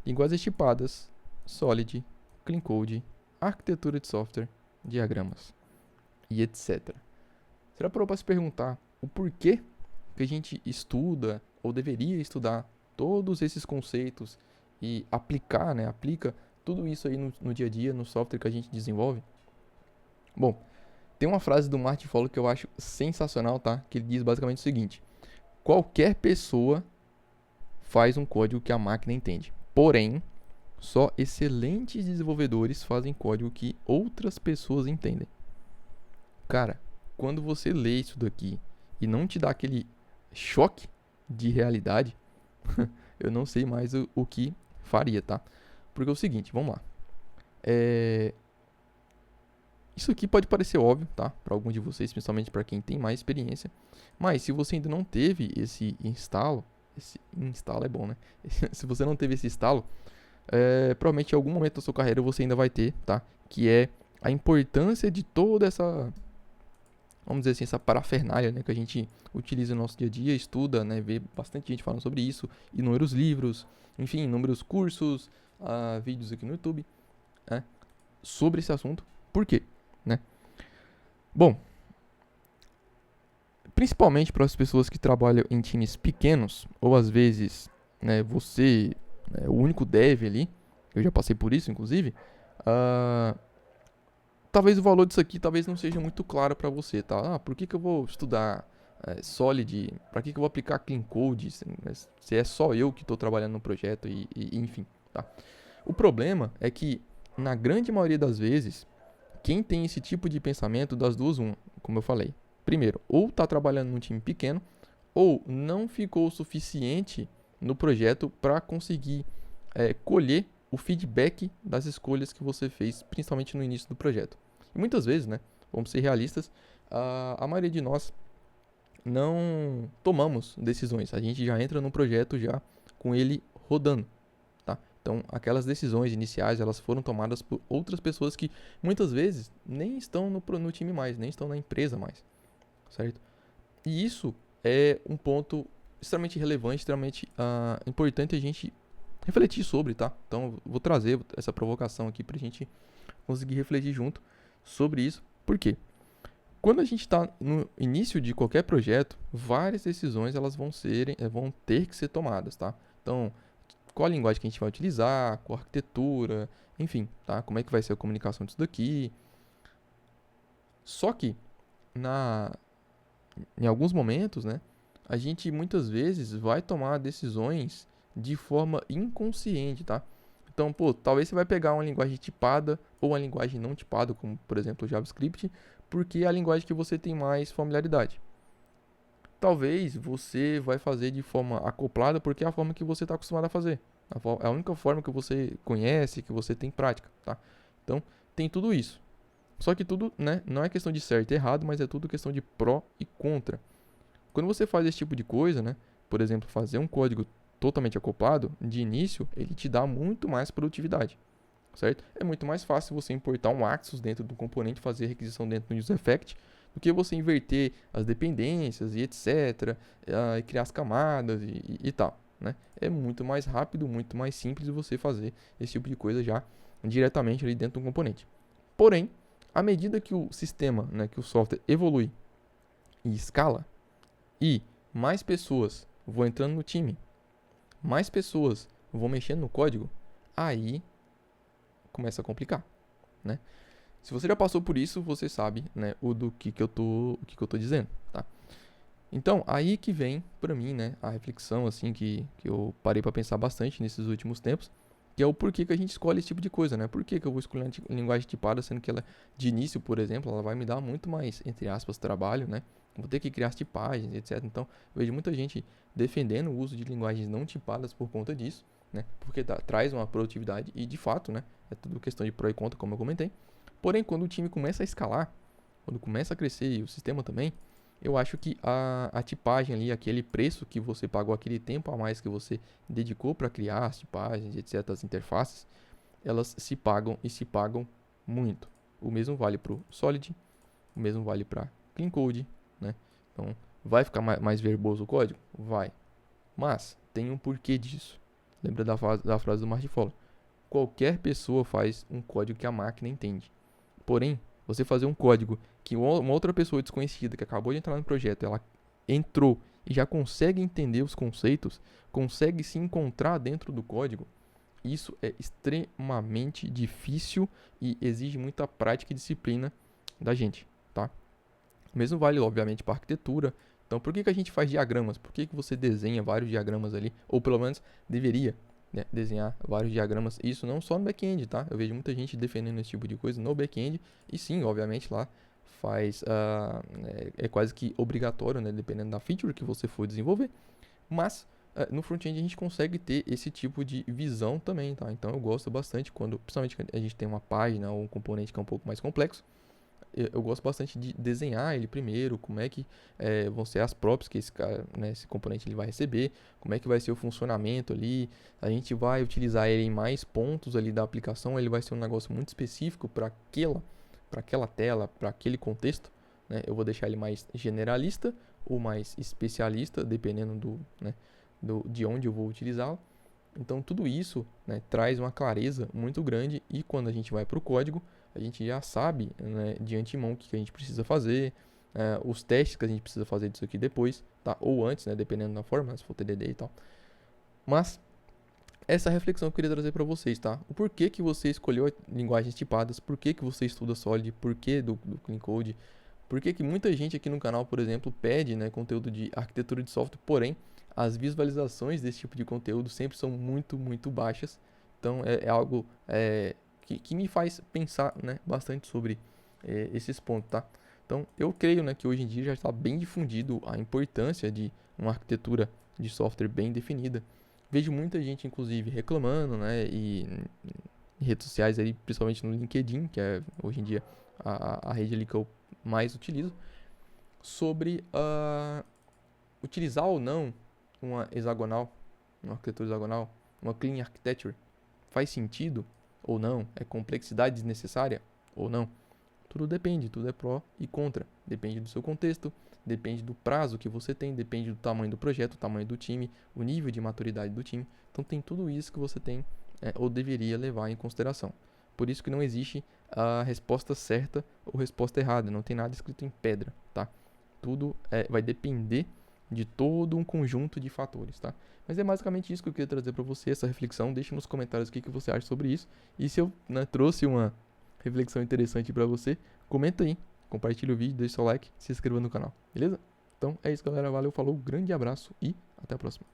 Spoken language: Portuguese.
linguagens tipadas, Solid, Clean Code, arquitetura de software, diagramas e etc. Você já parou para se perguntar o porquê que a gente estuda ou deveria estudar todos esses conceitos e aplica tudo isso aí no dia a dia, no software que a gente desenvolve? Bom, tem uma frase do Martin Fowler que eu acho sensacional, tá? Que ele diz basicamente o seguinte: qualquer pessoa faz um código que a máquina entende. Porém, só excelentes desenvolvedores fazem código que outras pessoas entendem. Cara, quando você lê isso daqui e não te dá aquele choque de realidade, eu não sei mais o que faria, tá? Porque é o seguinte, vamos lá. Isso aqui pode parecer óbvio, tá? Para alguns de vocês, principalmente para quem tem mais experiência. Mas se você ainda não teve esse instalo é bom, né? Se você não teve esse instalo, provavelmente em algum momento da sua carreira você ainda vai ter, tá? Que é a importância de toda essa, vamos dizer assim, essa parafernália, né, que a gente utiliza no nosso dia a dia, estuda, né, vê bastante gente falando sobre isso, inúmeros livros, enfim, inúmeros cursos, vídeos aqui no YouTube, né, sobre esse assunto. Por quê? Né? Bom, principalmente para as pessoas que trabalham em times pequenos, ou às vezes, né, você é o único dev ali, eu já passei por isso, inclusive, talvez o valor disso aqui talvez não seja muito claro para você, tá? Por que eu vou estudar Solid? Para que eu vou aplicar Clean Code? Se é só eu que estou trabalhando no projeto e enfim, tá? O problema é que, na grande maioria das vezes, quem tem esse tipo de pensamento, das duas, como eu falei. Primeiro, ou está trabalhando num time pequeno, ou não ficou o suficiente no projeto para conseguir colher o feedback das escolhas que você fez, principalmente no início do projeto. E muitas vezes, né, vamos ser realistas, a maioria de nós não tomamos decisões. A gente já entra no projeto já com ele rodando. Tá? Então, aquelas decisões iniciais, elas foram tomadas por outras pessoas que muitas vezes nem estão no time mais, nem estão na empresa mais, certo? E isso é um ponto extremamente relevante, extremamente importante a gente refletir sobre, tá? Então, vou trazer essa provocação aqui pra gente conseguir refletir junto sobre isso. Por quê? Quando a gente está no início de qualquer projeto, várias decisões elas vão ter que ser tomadas, tá? Então, qual a linguagem que a gente vai utilizar, qual a arquitetura, enfim, tá? Como é que vai ser a comunicação disso daqui. Só que, em alguns momentos, né, a gente muitas vezes vai tomar decisões de forma inconsciente, tá? Então, talvez você vai pegar uma linguagem tipada ou uma linguagem não tipada, como por exemplo o JavaScript, porque é a linguagem que você tem mais familiaridade. Talvez você vai fazer de forma acoplada porque é a forma que você está acostumado a fazer. É a única forma que você conhece, que você tem prática, tá? Então, tem tudo isso. Só que tudo, né, não é questão de certo e errado, mas é tudo questão de pró e contra. Quando você faz esse tipo de coisa, né, por exemplo, fazer um código totalmente acoplado, de início, ele te dá muito mais produtividade, certo? É muito mais fácil você importar um Axis dentro do componente, fazer requisição dentro do UseEffect, do que você inverter as dependências e etc, e criar as camadas e tal, né? É muito mais rápido, muito mais simples você fazer esse tipo de coisa já diretamente ali dentro do componente. Porém, à medida que o sistema, né, que o software evolui e escala, e mais pessoas vão entrando no time, mais pessoas vão mexendo no código, aí começa a complicar, né? Se você já passou por isso, você sabe, né, o que eu tô dizendo, tá? Então, aí que vem pra mim, né, a reflexão assim que eu parei para pensar bastante nesses últimos tempos, que é o porquê que a gente escolhe esse tipo de coisa, né? Por que eu vou escolher uma linguagem tipada, sendo que ela, de início, por exemplo, ela vai me dar muito mais, entre aspas, trabalho, né? Vou ter que criar as tipagens, etc. Então, eu vejo muita gente defendendo o uso de linguagens não tipadas por conta disso, né? Porque traz uma produtividade e, de fato, né? É tudo questão de pró e contra, como eu comentei. Porém, quando o time começa a escalar, quando começa a crescer e o sistema também, eu acho que a tipagem ali, aquele preço que você pagou, aquele tempo a mais que você dedicou para criar as tipagens, etc., as interfaces, elas se pagam e se pagam muito. O mesmo vale para o Solid, o mesmo vale para Clean Code, né? Então, vai ficar mais verboso o código? Vai. Mas tem um porquê disso. Lembra da frase do Martin Fowler? Qualquer pessoa faz um código que a máquina entende. Porém, você fazer um código que uma outra pessoa desconhecida que acabou de entrar no projeto, ela entrou e já consegue entender os conceitos, consegue se encontrar dentro do código, isso é extremamente difícil e exige muita prática e disciplina da gente, tá? O mesmo vale, obviamente, para arquitetura. Então, por que a gente faz diagramas? Por que você desenha vários diagramas ali? Ou pelo menos deveria, né, desenhar vários diagramas. Isso não só no back-end, tá? Eu vejo muita gente defendendo esse tipo de coisa no back-end. E sim, obviamente, lá faz é quase que obrigatório, né, dependendo da feature que você for desenvolver. Mas no front-end a gente consegue ter esse tipo de visão também, tá? Então eu gosto bastante quando, principalmente quando a gente tem uma página ou um componente que é um pouco mais complexo, eu gosto bastante de desenhar ele primeiro, como é que vão ser as props que esse cara, né, esse componente ele vai receber, como é que vai ser o funcionamento ali, a gente vai utilizar ele em mais pontos ali da aplicação, ele vai ser um negócio muito específico para aquela tela, para aquele contexto, né? Eu vou deixar ele mais generalista ou mais especialista, dependendo de onde eu vou utilizá-lo. Então tudo isso, né, traz uma clareza muito grande e quando a gente vai para o código, a gente já sabe, né, de antemão o que a gente precisa fazer, os testes que a gente precisa fazer disso aqui depois, tá? Ou antes, né, dependendo da forma, se for TDD e tal. Mas essa reflexão eu queria trazer para vocês, tá? O porquê que você escolheu linguagens tipadas, por que você estuda Solid, por que do Clean Code, por que muita gente aqui no canal, por exemplo, pede, né, conteúdo de arquitetura de software, porém as visualizações desse tipo de conteúdo sempre são muito, muito baixas. Então é algo que me faz pensar, né, bastante sobre esses pontos, tá? Então eu creio, né, que hoje em dia já está bem difundido a importância de uma arquitetura de software bem definida. Vejo muita gente, inclusive, reclamando, né, e em redes sociais, aí, principalmente no LinkedIn, que é hoje em dia a rede ali que eu mais utilizo, sobre utilizar ou não uma hexagonal, uma arquitetura hexagonal, uma clean architecture. Faz sentido ou não? É complexidade desnecessária ou não? Tudo depende, tudo é pró e contra. Depende do seu contexto, depende do prazo que você tem, depende do tamanho do projeto, o tamanho do time, o nível de maturidade do time. Então tem tudo isso que você tem ou deveria levar em consideração. Por isso que não existe a resposta certa ou resposta errada, não tem nada escrito em pedra, tá? Tudo vai depender de todo um conjunto de fatores, tá? Mas é basicamente isso que eu queria trazer para você, essa reflexão. Deixe nos comentários o que você acha sobre isso. E se eu trouxe uma reflexão interessante para você, comenta aí, compartilha o vídeo, deixa seu like, se inscreva no canal, beleza? Então é isso, galera. Valeu, falou, grande abraço e até a próxima.